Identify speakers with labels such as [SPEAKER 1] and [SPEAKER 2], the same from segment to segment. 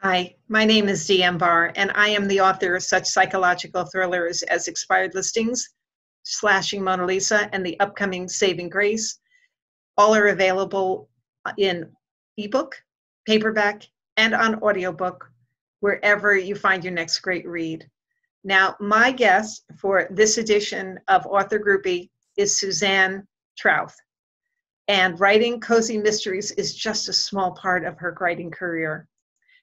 [SPEAKER 1] Hi, my name is DM Barr, and I am the author of such psychological thrillers as Expired Listings, Slashing Mona Lisa, and the upcoming Saving Grace. All are available in ebook, paperback, and on audiobook, wherever you find your next great read. Now, my guest for this edition of Author Groupie is Suzanne Trauth. And writing cozy mysteries is just a small part of her writing career.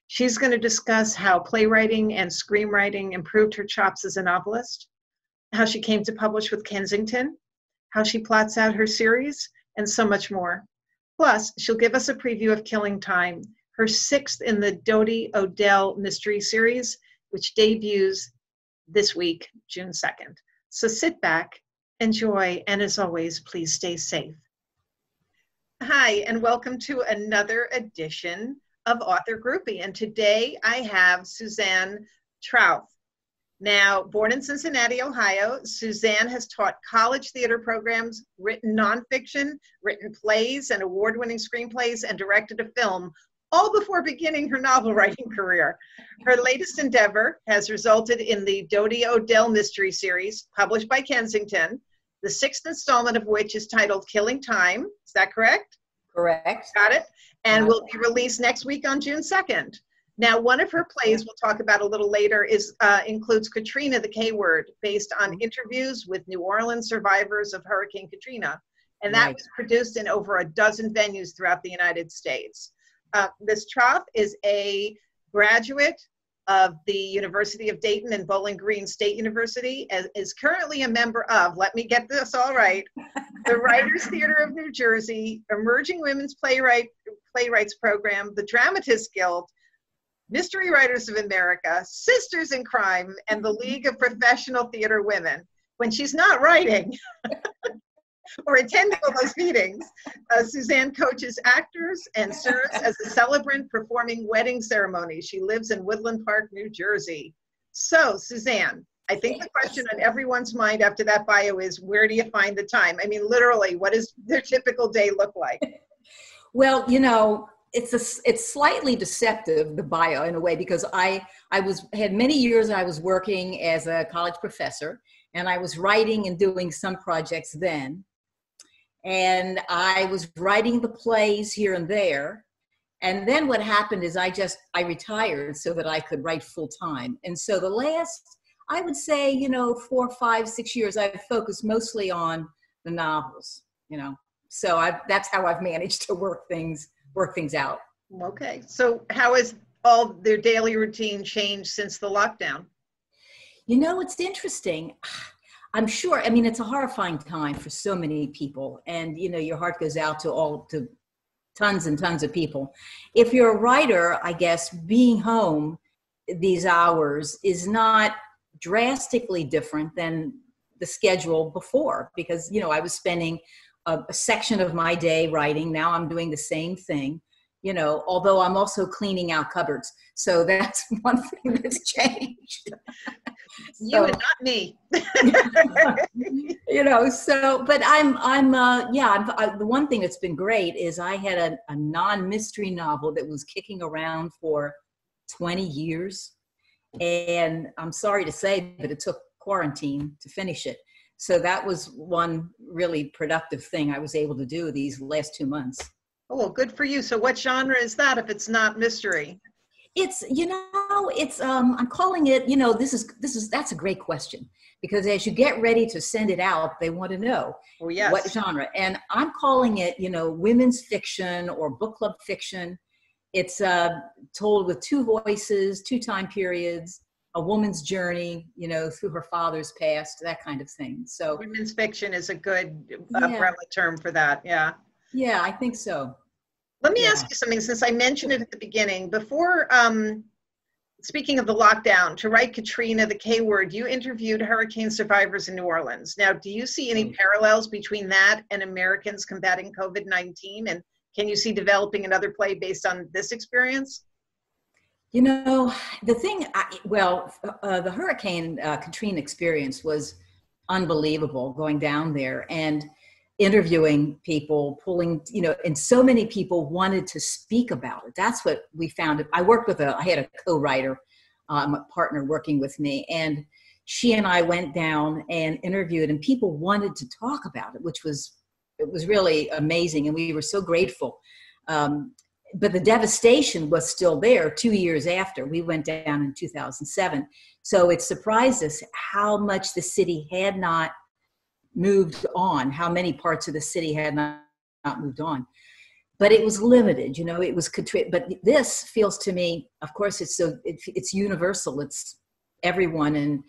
[SPEAKER 1] She's going to discuss how playwriting and screenwriting improved her chops as a novelist, how she came to publish with Kensington, how she plots out her series, and so much more. Plus, she'll give us a preview of Killing Time, her sixth in the Dodie O'Dell Mystery series, which debuts this week, June 2nd. So sit back, enjoy, and as always, please stay safe. Hi, and welcome to another edition of Author Groupie. And today I have Suzanne Trauth. Now, born in Cincinnati, Ohio, Suzanne has taught college theater programs, written nonfiction, written plays and award-winning screenplays, and directed a film, all before beginning her novel writing career. Her latest endeavor has resulted in the Dodie O'Dell Mystery series, published by Kensington, the sixth installment of which is titled Killing Time. Is that correct?
[SPEAKER 2] Correct.
[SPEAKER 1] Got it. And will be released next week on June 2nd. Now, one of her plays we'll talk about a little later includes Katrina the K-Word, based on interviews with New Orleans survivors of Hurricane Katrina. And that was produced in over a dozen venues throughout the United States. Ms. Trauth is a graduate of the University of Dayton and Bowling Green State University, and is currently a member of, let me get this all right, the Writers Theater of New Jersey, Emerging Women's Playwrights Program, the Dramatists Guild, Mystery Writers of America, Sisters in Crime, and the League of Professional Theater Women. When she's not writing or attending all those meetings, Suzanne coaches actors and serves as a celebrant performing wedding ceremonies. She lives in Woodland Park, New Jersey. So, Suzanne, I think the question on everyone's mind after that bio is, where do you find the time? I mean, literally, what does their typical day look like?
[SPEAKER 2] Well, you know, it's slightly deceptive, the bio, in a way, because I had many years I was working as a college professor, and I was writing and doing some projects then. And I was writing the plays here and there. And then what happened is I retired so that I could write full time. And so the last, I would say, 4, 5, 6 years, I've focused mostly on the novels, So that's how I've managed to work things out.
[SPEAKER 1] Okay. So how has all their daily routine changed since the lockdown?
[SPEAKER 2] It's interesting. I'm sure, it's a horrifying time for so many people, and your heart goes out to tons and tons of people. If you're a writer, I guess being home these hours is not drastically different than the schedule before, because I was spending a section of my day writing. Now I'm doing the same thing, although I'm also cleaning out cupboards. So that's one thing that's changed.
[SPEAKER 1] You and not me.
[SPEAKER 2] But the one thing that's been great is I had a non-mystery novel that was kicking around for 20 years. And I'm sorry to say, but it took quarantine to finish it. So that was one really productive thing I was able to do these last 2 months.
[SPEAKER 1] Oh, well, good for you. So what genre is that if it's not mystery?
[SPEAKER 2] I'm calling it, that's a great question, because as you get ready to send it out, they want to know what genre. And I'm calling it, women's fiction or book club fiction. It's told with 2 voices, 2 time periods, a woman's journey, through her father's past, that kind of thing. So
[SPEAKER 1] women's fiction is a good umbrella term for that. Yeah.
[SPEAKER 2] Yeah, I think so.
[SPEAKER 1] Let me ask you something, since I mentioned it at the beginning. Before, speaking of the lockdown, to write Katrina the K-Word, you interviewed hurricane survivors in New Orleans. Now, do you see any parallels between that and Americans combating COVID-19? And can you see developing another play based on this experience?
[SPEAKER 2] The Hurricane Katrina experience was unbelievable, going down there. And interviewing people, pulling, and so many people wanted to speak about it. That's what we found. I had a co-writer, a partner working with me, and she and I went down and interviewed, and people wanted to talk about it, it was really amazing. And we were so grateful. But the devastation was still there 2 years after. We went down in 2007. So it surprised us how much the city had not moved on, how many parts of the city had not moved on. But it was limited, it was, but this feels to me, of course, it's universal. It's everyone, and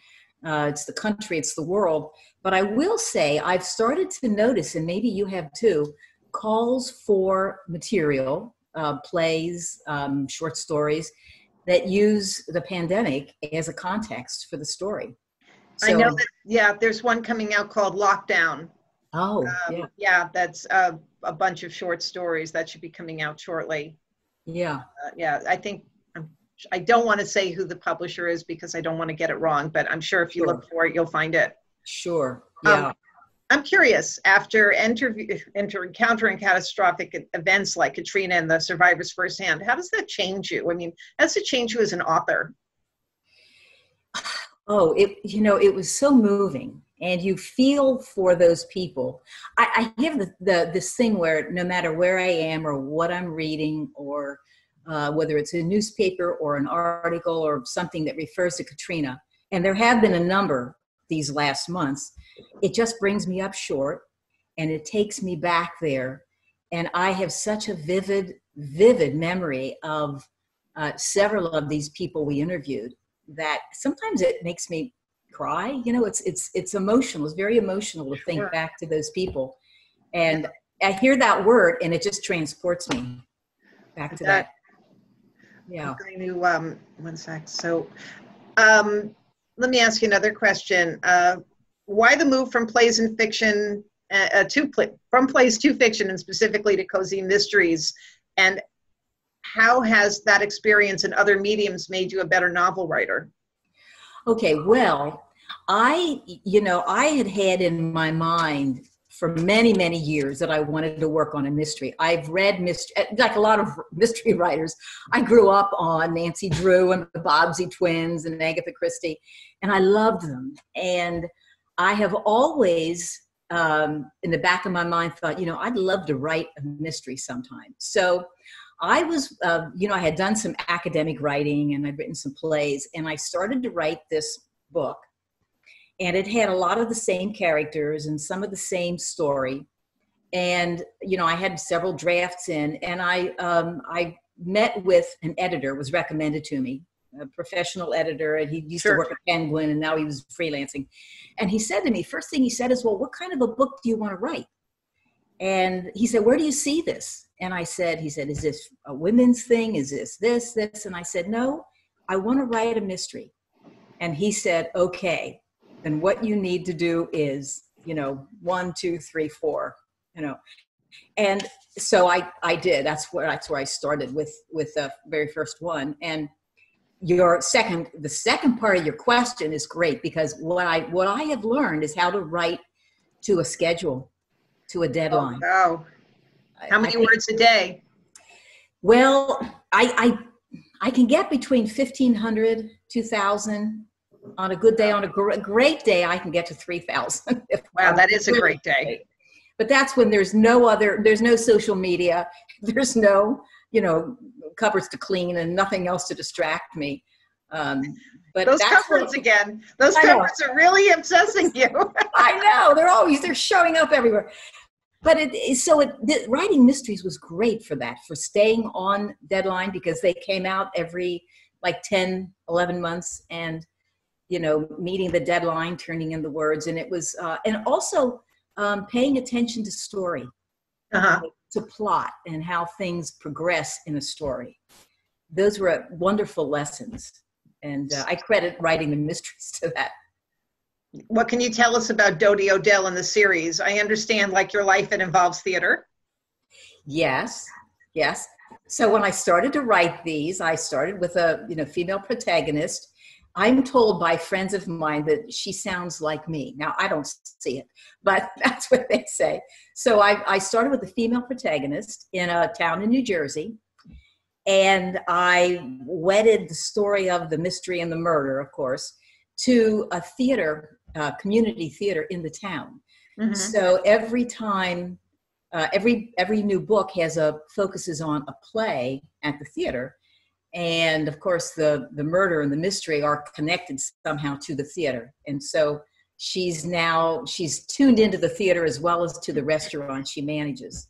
[SPEAKER 2] it's the country, it's the world. But I will say I've started to notice, and maybe you have too, calls for material, plays, short stories that use the pandemic as a context for the story. So,
[SPEAKER 1] I know that, yeah, there's one coming out called Lockdown.
[SPEAKER 2] Oh, yeah.
[SPEAKER 1] Yeah, that's a bunch of short stories that should be coming out shortly.
[SPEAKER 2] Yeah.
[SPEAKER 1] Yeah, I don't want to say who the publisher is because I don't want to get it wrong, but I'm sure if you look for it, you'll find it.
[SPEAKER 2] Sure. Yeah.
[SPEAKER 1] I'm curious, after encountering catastrophic events like Katrina and the survivors firsthand, how does that change you? I mean, how does it change you as an author?
[SPEAKER 2] Oh, it was so moving, and you feel for those people. I have this thing where no matter where I am or what I'm reading, or whether it's a newspaper or an article or something that refers to Katrina, and there have been a number these last months, it just brings me up short, and it takes me back there. And I have such a vivid memory of several of these people we interviewed, that sometimes it makes me cry. It's emotional. It's very emotional to think back to those people. And I hear that word and it just transports me back to that. Yeah.
[SPEAKER 1] I'm going to, one sec. So let me ask you another question. Why the move from plays and fiction from plays to fiction, and specifically to cozy mysteries? And how has that experience in other mediums made you a better novel writer?
[SPEAKER 2] Okay, well, I had in my mind for many, many years that I wanted to work on a mystery. I've read mystery, like a lot of mystery writers. I grew up on Nancy Drew and the Bobbsey twins and Agatha Christie, and I loved them. And I have always, in the back of my mind, thought, I'd love to write a mystery sometime. So I was, I had done some academic writing and I'd written some plays, and I started to write this book, and it had a lot of the same characters and some of the same story. And, I had several drafts in, and I met with an editor, was recommended to me, a professional editor, and he used to work at Penguin, and now he was freelancing. And he said to me, first thing he said is, well, what kind of a book do you want to write? And he said, where do you see this? And he said, is this a women's thing? Is this? And I said, no, I want to write a mystery. And he said, okay, then what you need to do is, 1, 2, 3, 4, And so I did. That's where I started with the very first one. And the second part of your question is great, because what I have learned is how to write to a schedule, to a deadline.
[SPEAKER 1] Oh, wow. How many words a day?
[SPEAKER 2] Well, I can get between 1,500, 2,000 on a good day. On a great day, I can get to 3,000.
[SPEAKER 1] Wow, that is a great day.
[SPEAKER 2] But that's when there's no social media, there's no, cupboards to clean and nothing else to distract me. But
[SPEAKER 1] those cupboards again, those cupboards are really obsessing you.
[SPEAKER 2] I know, they're showing up everywhere. But writing mysteries was great for that, for staying on deadline, because they came out every 10, 11 months, and, meeting the deadline, turning in the words. And it was, and also paying attention to story, to plot, and how things progress in a story. Those were wonderful lessons. And I credit writing the mysteries to that.
[SPEAKER 1] What can you tell us about Dodie O'Dell in the series? I understand, like your life, it involves theater.
[SPEAKER 2] Yes. So when I started to write these, I started with a female protagonist. I'm told by friends of mine that she sounds like me. Now, I don't see it, but that's what they say. So I started with a female protagonist in a town in New Jersey, and I wedded the story of the mystery and the murder, of course, to a theater, community theater in the town. Mm-hmm. So every time, every new book focuses on a play at the theater. And of course, the murder and the mystery are connected somehow to the theater. And so she's tuned into the theater as well as to the restaurant she manages.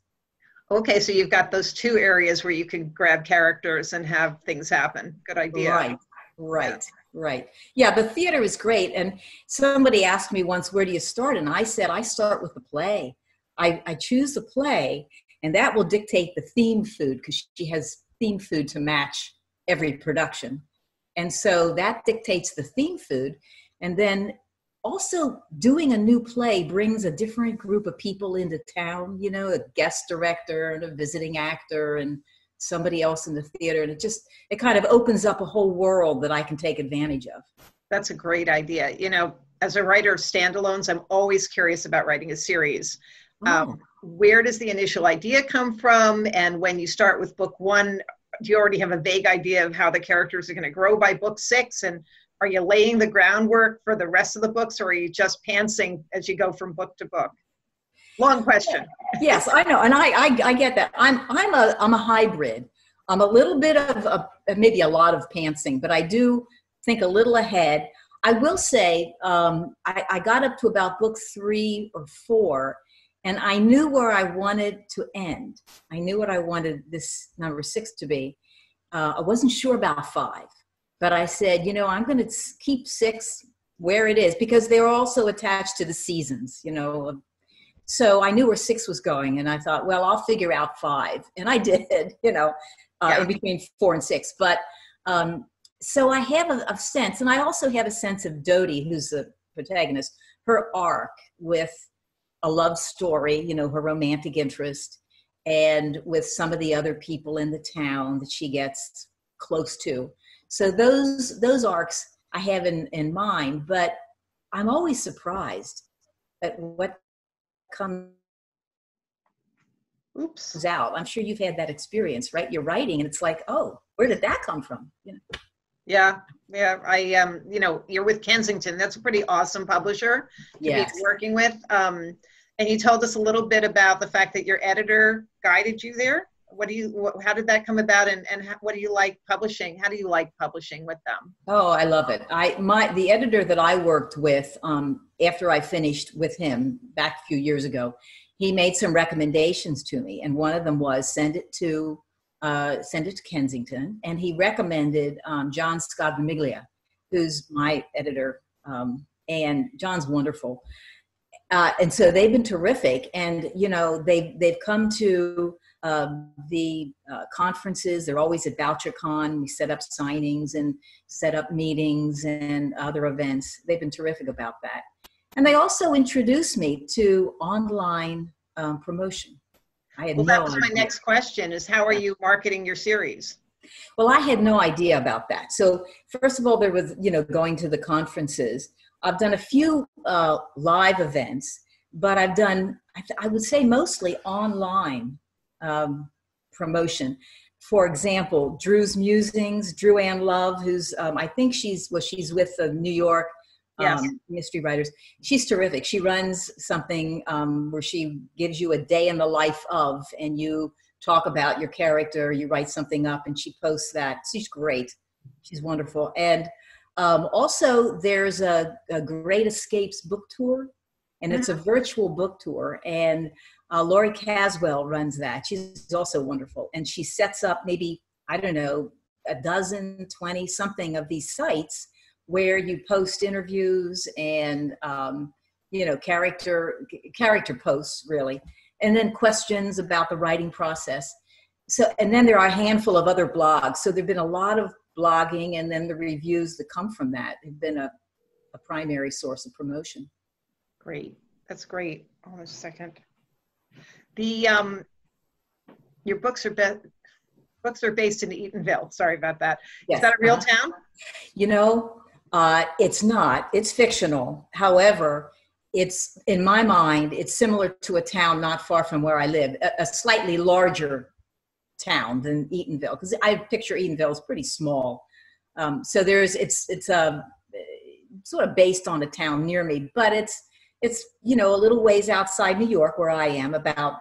[SPEAKER 1] Okay, so you've got those two areas where you can grab characters and have things happen. Good idea.
[SPEAKER 2] Right. Yeah, the theater is great. And somebody asked me once, where do you start? And I said, I start with the play. I choose the play, and that will dictate the theme food, because she has theme food to match every production. And so that dictates the theme food. And then also doing a new play brings a different group of people into town, you know, a guest director and a visiting actor and somebody else in the theater. And it kind of opens up a whole world that I can take advantage of.
[SPEAKER 1] That's a great idea. You know, as a writer of standalones, I'm always curious about writing a series. Where does the initial idea come from? And when you start with book one, do you already have a vague idea of how the characters are going to grow by book 6? And are you laying the groundwork for the rest of the books, or are you just pantsing as you go from book to book? Long question.
[SPEAKER 2] Yes, I know. And I get that. I'm a hybrid. I'm a little bit of maybe a lot of pantsing, but I do think a little ahead. I will say I got up to about book 3 or 4, and I knew where I wanted to end. I knew what I wanted this number 6 to be. I wasn't sure about 5, but I said, you know, I'm going to keep 6 where it is, because they're also attached to the seasons, you know. So I knew where 6 was going, and I thought, well, I'll figure out 5. And I did, you know, in between 4 and 6. But so I have a sense, and I also have a sense of Dodie, who's the protagonist, her arc with a love story, you know, her romantic interest, and with some of the other people in the town that she gets close to. So those arcs I have in mind, but I'm always surprised at what comes out. I'm sure you've had that experience, right? You're writing and it's like, oh, where did that come from? You know?
[SPEAKER 1] Yeah. I you know, you're with Kensington. That's a pretty awesome publisher to be working with. And you told us a little bit about the fact that your editor guided you there. How did that come about, and what do you like publishing? How do you like publishing with them?
[SPEAKER 2] Oh, I love it. The editor that I worked with after I finished with him back a few years ago, he made some recommendations to me, and one of them was send it to Kensington, and he recommended John Scognamiglia, who's my editor, and John's wonderful. And so they've been terrific, and you know they've come to the conferences. They're always at VoucherCon. We set up signings and set up meetings and other events. They've been terrific about that. And they also introduced me to online promotion. I had
[SPEAKER 1] that was my next question, is how are you marketing your series?
[SPEAKER 2] Well, I had no idea about that. So first of all, there was, you know, going to the conferences. I've done a few live events, but I've done, I would say, mostly online promotion. For example, Drew's Musings, Drew Ann Love, who's I think she's with the New York mystery writers. She's terrific. She runs something where she gives you a day in the life of, and you talk about your character, you write something up, and she posts that. She's great. She's wonderful. And also there's a Great Escapes book tour, and it's a virtual book tour, and Lori Caswell runs that. She's also wonderful. And she sets up maybe, I don't know, a dozen, 20 something of these sites where you post interviews and, you know, character posts really, and then questions about the writing process. So, and then there are a handful of other blogs. So there've been a lot of blogging, and then the reviews that come from that have been a primary source of promotion.
[SPEAKER 1] Great. That's great. Hold on a second. Your books are based in Eatonville. Sorry about that. Yes. Is that a real town?
[SPEAKER 2] You know, It's not. It's fictional. However, it's, in my mind, it's similar to a town not far from where I live, a slightly larger town than Eatonville, because I picture Eatonville as pretty small. So it's sort of based on a town near me, but it's a little ways outside New York where I am, about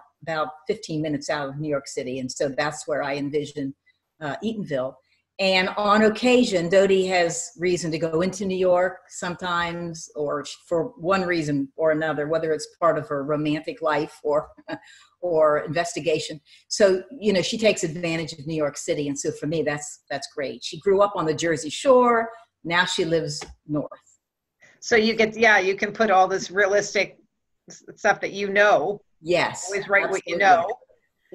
[SPEAKER 2] 15 minutes out of New York City, and so that's where I envision Eatonville. And on occasion, Dodie has reason to go into New York sometimes, or for one reason or another, whether it's part of her romantic life or investigation. So, she takes advantage of New York City. And so for me, that's great. She grew up on the Jersey Shore. Now she lives north.
[SPEAKER 1] So you can put all this realistic stuff that
[SPEAKER 2] Yes.
[SPEAKER 1] Always write
[SPEAKER 2] absolutely.
[SPEAKER 1] what you know.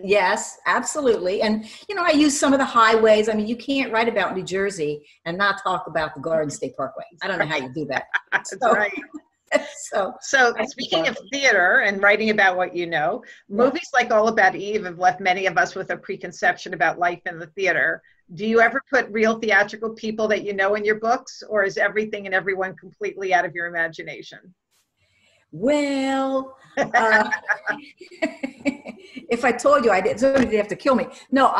[SPEAKER 2] Yes, absolutely. And, I use some of the highways. I mean, you can't write about New Jersey and not talk about the Garden State Parkway. I don't know how you do that.
[SPEAKER 1] That's right. So speaking of theater and writing about what you know, movies like All About Eve have left many of us with a preconception about life in the theater. Do you ever put real theatrical people that you know in your books, or is everything and everyone completely out of your imagination?
[SPEAKER 2] Well, if I told you, somebody'd have to kill me. No,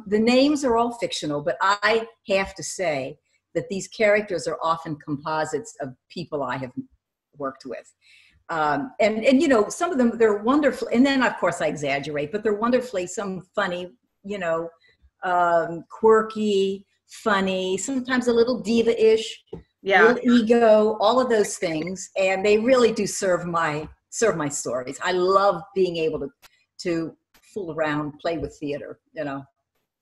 [SPEAKER 2] the names are all fictional, but I have to say that these characters are often composites of people I have worked with. And some of them, they're wonderful. And then, of course, I exaggerate, but they're wonderfully, some funny, quirky, funny, sometimes a little diva-ish.
[SPEAKER 1] Yeah.
[SPEAKER 2] Little ego, all of those things, and they really do serve my stories. I love being able to fool around, play with theater,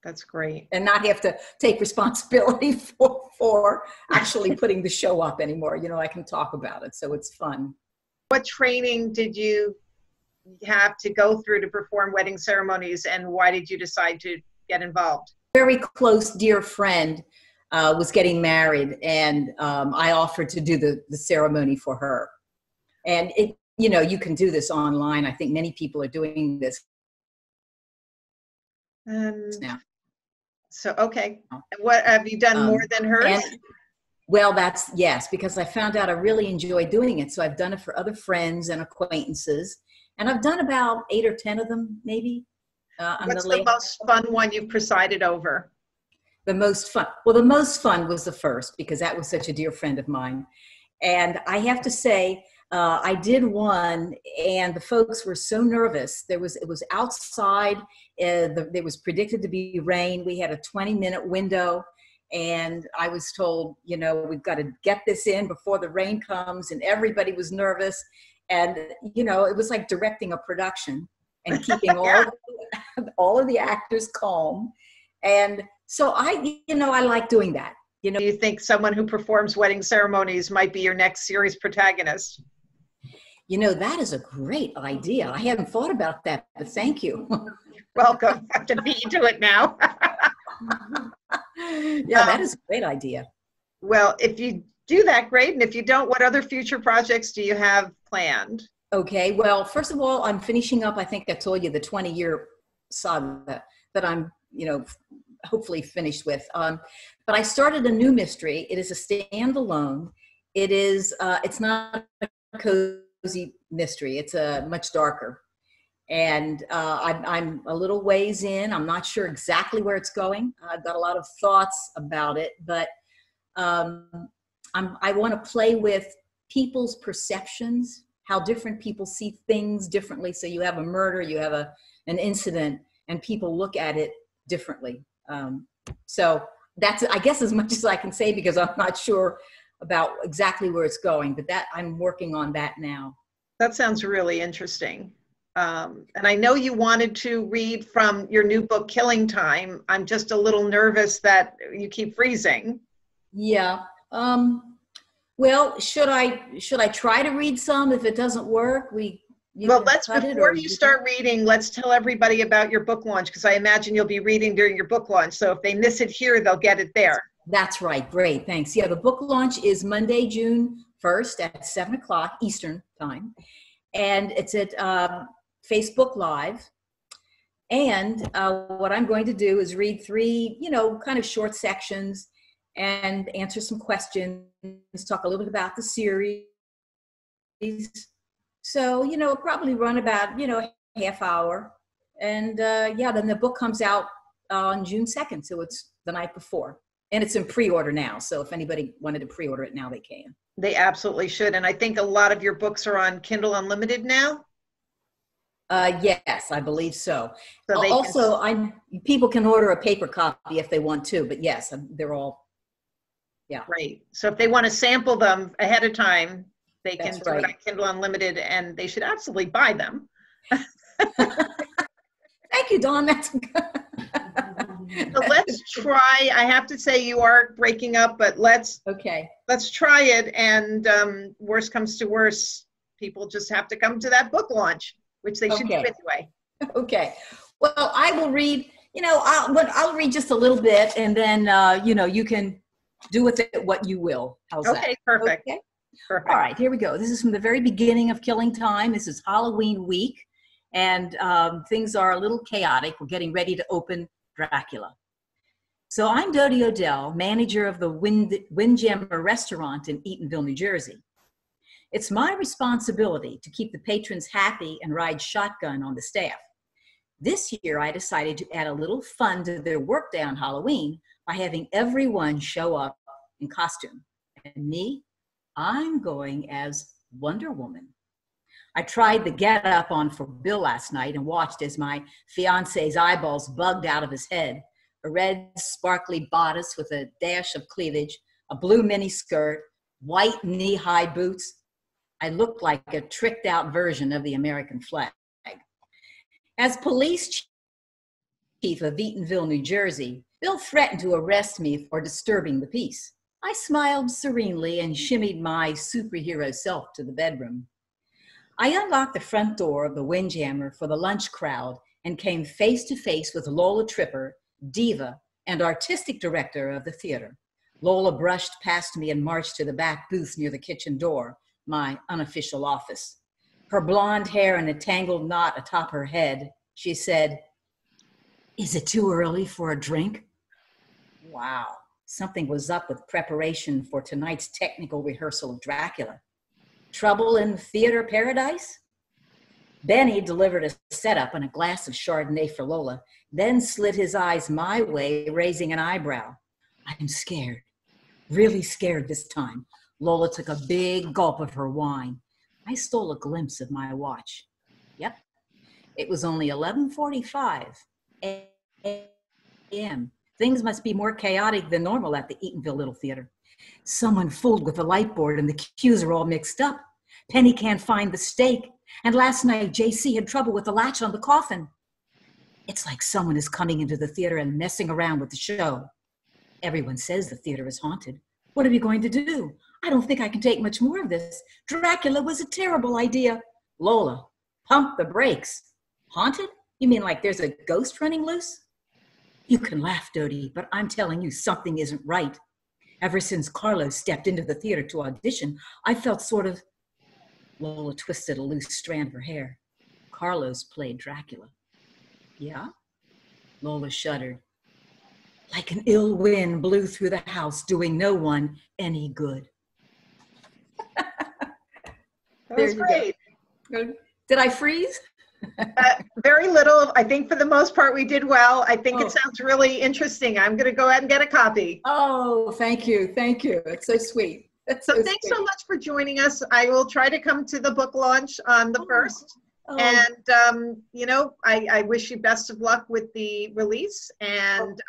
[SPEAKER 1] That's great.
[SPEAKER 2] and not have to take responsibility for actually putting the show up anymore. I can talk about it, so it's fun.
[SPEAKER 1] What training did you have to go through to perform wedding ceremonies, and why did you decide to get involved?
[SPEAKER 2] Very close, dear friend was getting married, and I offered to do the ceremony for her. And you can do this online. I think many people are doing this now.
[SPEAKER 1] So, okay. What have you done more than hers?
[SPEAKER 2] Well, yes, because I found out I really enjoy doing it. So I've done it for other friends and acquaintances, and I've done about 8 or 10 of them, maybe.
[SPEAKER 1] What's the most fun one you've presided over?
[SPEAKER 2] The most fun. Well, the most fun was the first, because that was such a dear friend of mine. And I have to say, I did one, and the folks were so nervous. It was outside. There was predicted to be rain. We had a 20-minute window, and I was told, we've got to get this in before the rain comes, and everybody was nervous. And, it was like directing a production and keeping all of the actors calm. And so I like doing that. Do
[SPEAKER 1] you think someone who performs wedding ceremonies might be your next series protagonist?
[SPEAKER 2] That is a great idea. I hadn't thought about that, but thank you.
[SPEAKER 1] Welcome. I have to beat you to it now.
[SPEAKER 2] Yeah, that is a great idea.
[SPEAKER 1] Well, if you do that, great. And if you don't, what other future projects do you have planned?
[SPEAKER 2] Okay. Well, first of all, I'm finishing up, I think I told you, the 20-year saga that I'm, hopefully finished with. But I started a new mystery. It is a standalone. It's not a cozy mystery. It's much darker. And I'm a little ways in. I'm not sure exactly where it's going. I've got a lot of thoughts about it, but I want to play with people's perceptions, how different people see things differently. So you have a murder, you have an incident, and people look at it differently. So that's, I guess, as much as I can say, because I'm not sure about exactly where it's going, but I'm working on that now.
[SPEAKER 1] That sounds really interesting. And I know you wanted to read from your new book, Killing Time. I'm just a little nervous that you keep freezing.
[SPEAKER 2] Yeah. Well, should I try to read some? If it doesn't work,
[SPEAKER 1] before you start reading, let's tell everybody about your book launch, because I imagine you'll be reading during your book launch. So if they miss it here, they'll get it there.
[SPEAKER 2] That's right. Great. Thanks. Yeah, the book launch is Monday, June 1st at 7 o'clock Eastern time. And it's at Facebook Live. And what I'm going to do is read 3, kind of short sections. and answer some questions, talk a little bit about the series. So, you know, it'll probably run about, you know, a half hour. And yeah, then the book comes out on June 2nd. So it's the night before. And it's in pre-order now. So if anybody wanted to pre-order it now, they can.
[SPEAKER 1] They absolutely should. And I think a lot of your books are on Kindle Unlimited now.
[SPEAKER 2] Yes, I believe so.
[SPEAKER 1] So they
[SPEAKER 2] also, people can order a paper copy if they want to, but yes, they're all, yeah.
[SPEAKER 1] Right. So if they want to sample them ahead of time, they can
[SPEAKER 2] That's
[SPEAKER 1] do it
[SPEAKER 2] right.
[SPEAKER 1] on Kindle Unlimited, and they should absolutely buy them.
[SPEAKER 2] Thank you, Dawn. That's
[SPEAKER 1] So let's try. I have to say you are breaking up, but let's try it. And worst comes to worst, people just have to come to that book launch, which they should do anyway.
[SPEAKER 2] Okay. Well, I will read. You know, I'll read just a little bit, and then you know, you can do with it what you will. How's that?
[SPEAKER 1] Okay. Perfect.
[SPEAKER 2] Okay.
[SPEAKER 1] Perfect.
[SPEAKER 2] All right. Here we go. This is from the very beginning of Killing Time. This is Halloween week, and things are a little chaotic. We're getting ready to open Dracula. So I'm Dodie O'Dell, manager of the Windjammer restaurant in Eatonville, New Jersey. It's my responsibility to keep the patrons happy and ride shotgun on the staff. This year, I decided to add a little fun to their workday on Halloween by having everyone show up in costume. And me, I'm going as Wonder Woman. I tried the get-up on for Bill last night and watched as my fiance's eyeballs bugged out of his head. A red sparkly bodice with a dash of cleavage, a blue mini skirt, white knee-high boots. I looked like a tricked-out version of the American flag. As police chief of Eatonville, New Jersey, Bill threatened to arrest me for disturbing the peace. I smiled serenely and shimmied my superhero self to the bedroom. I unlocked the front door of the Windjammer for the lunch crowd and came face to face with Lola Tripper, diva and artistic director of the theater. Lola brushed past me and marched to the back booth near the kitchen door, my unofficial office. Her blonde hair in a tangled knot atop her head, she said, "Is it too early for a drink?" Wow, something was up with preparation for tonight's technical rehearsal of Dracula. Trouble in theater paradise? Benny delivered a setup and a glass of Chardonnay for Lola, then slid his eyes my way, raising an eyebrow. I'm scared, really scared this time. Lola took a big gulp of her wine. I stole a glimpse of my watch. Yep, it was only 11:45 a.m. Things must be more chaotic than normal at the Eatonville Little Theater. Someone fooled with the light board and the cues are all mixed up. Penny can't find the stake. And last night, JC had trouble with the latch on the coffin. It's like someone is coming into the theater and messing around with the show. Everyone says the theater is haunted. What are we going to do? I don't think I can take much more of this. Dracula was a terrible idea. Lola, pump the brakes. Haunted? You mean like there's a ghost running loose? You can laugh, Dodie, but I'm telling you something isn't right. Ever since Carlos stepped into the theater to audition, I felt sort of... Lola twisted a loose strand of her hair. Carlos played Dracula. Yeah? Lola shuddered. Like an ill wind blew through the house, doing no one any good.
[SPEAKER 1] That was great.
[SPEAKER 2] Did I freeze?
[SPEAKER 1] Very little. I think for the most part we did well. I think it sounds really interesting. I'm going to go ahead and get a copy.
[SPEAKER 2] Oh, thank you. Thank you. It's so sweet.
[SPEAKER 1] So thanks so much for joining us. I will try to come to the book launch on the 1st. And, you know, I wish you best of luck with the release and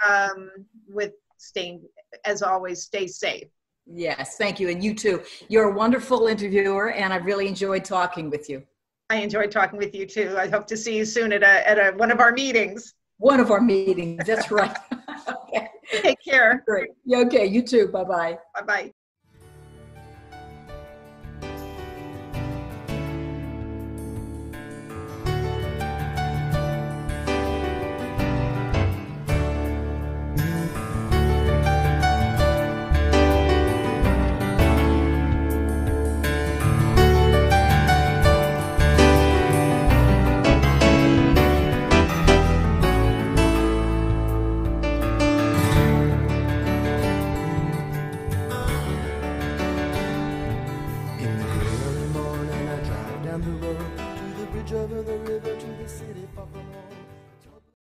[SPEAKER 1] with staying, as always, stay safe.
[SPEAKER 2] Yes, thank you. And you too. You're a wonderful interviewer, and I've really enjoyed talking with you.
[SPEAKER 1] I enjoyed talking with you too. I hope to see you soon at one of our meetings.
[SPEAKER 2] One of our meetings, that's right. Okay.
[SPEAKER 1] Take care.
[SPEAKER 2] Great. Yeah, okay, you too. Bye-bye.
[SPEAKER 1] Bye-bye.
[SPEAKER 3] bridge over the river to the city far from home.